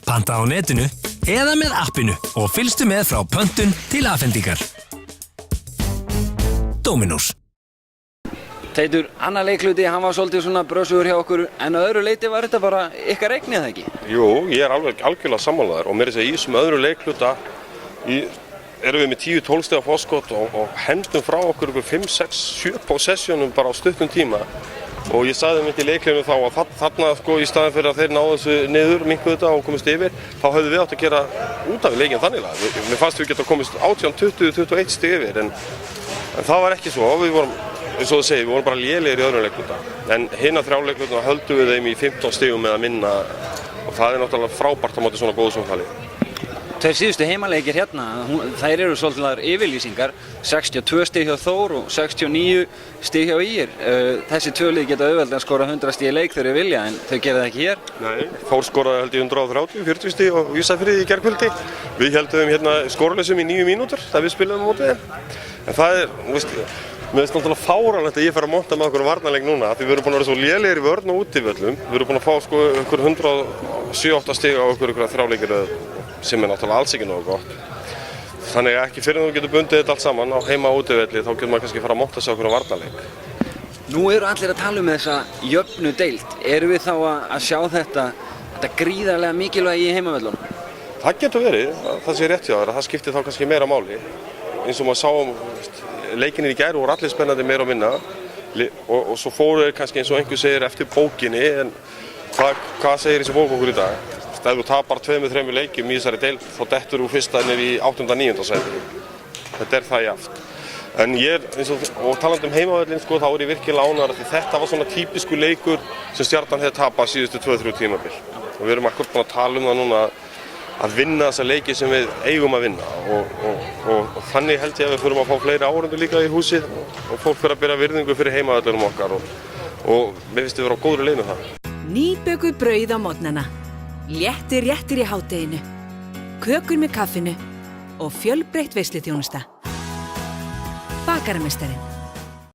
Panta á netinu eða með appinu og fylgstu með frá pöntun til afhendingar. Dominos. Teitur, annar leikluti, hann var svolítið svona brösugur hjá okkur, en að öðru leiti var þetta bara ykkar eign eða ekki? Jú, ég algjörlega sammálaður og meira að segja í þessum öðru leikluta erum við með 10-12 stiga forskot og hendum frá okkur 5, 6, 7 possessionum bara á stuttum tíma og ég sagði mitt í leikleinu þá að þarna sko í staðin fyrir að þeir náðu þessu niður, minnkuðu þetta og komist yfir, þá höfðum við átt að gera út af leikinn þannig að mér fannst við geta komist 18, 20, 21 stig yfir en það var ekki svo, við vorum eins og þú segir, við vorum bara lélegir í öðrum leikluta. En hina 3 leikluta höldum við þeim í 15 stigum eða minna og það er náttúrulega frábært á móti svona góðu sóknarliði. Þeir síðustu heimaleikir hérna, þær eru svolítið yfirlýsingar, 62 stig hjá Þór og 69 stig hjá Ír. Þessi tvö lið geta auðveldlega að skora 100 stig í leik þegar þeir vilja, en þau gera það ekki hér. Nei, Þór skoraði held í 130, 40 stig og Ísafirði í gærkvöldi. Við heldum þeim hérna skorulausum í 9 mínútur þegar við spilaðum á móti þeim. En það mér finnst náttúrulega fáránlegt að ég fer að monta með okkur varnarleik núna því við erum búin að vera svo lélegir í vörn og útivöllum. Við erum búin að fá sko okkur 107-8 stig á okkur 3 leikir sem er náttúrulega alls ekki nógu gott. Þannig að ekki fyrir þú getur bundið þetta allt saman á heima og útivelli þá getur maður kannski fara að monta sig okkur varnarleik. Nú eru allir að tala þessa jöfnu deild. Erum við þá að sjá þetta gríðarlega mikilvægi í heimavöllunum? Það getur verið, það sé rétt hjá þér, það skiptir þá kannski meira máli. Eins og maður sáum leikinir í gær voru allir spennandi meira og minna og svo fóru þeir kannski eins og einhver segir eftir bókinni en hvað segir þessi bók okkur í dag? Ef þú tapar 2-3 leikjum í þessari deild þá dettur þú fyrsta niður í 8.-9. sæti. Þetta það jafnt. En og talandi heimavöllin sko, þá er ég virkilega ánægður því þetta var svona típisku leikur sem Stjarnan hefði tapað síðustu 2-3 tímabil. Og við erum akkur búin að tala það núna að vinna þessa leiki sem við eigum að vinna og þannig held ég að við förum að fá fleiri áhorfendur líka í húsið og fólk fyrir að bera virðingu fyrir heimavöllunum okkar og mér finnst við vera á góðri leið með það. Nýbökuð brauð á morgnana, léttir réttir í hádeginu, kökur með kaffinu og fjölbreytt veisluþjónusta. Bakarameistarinn.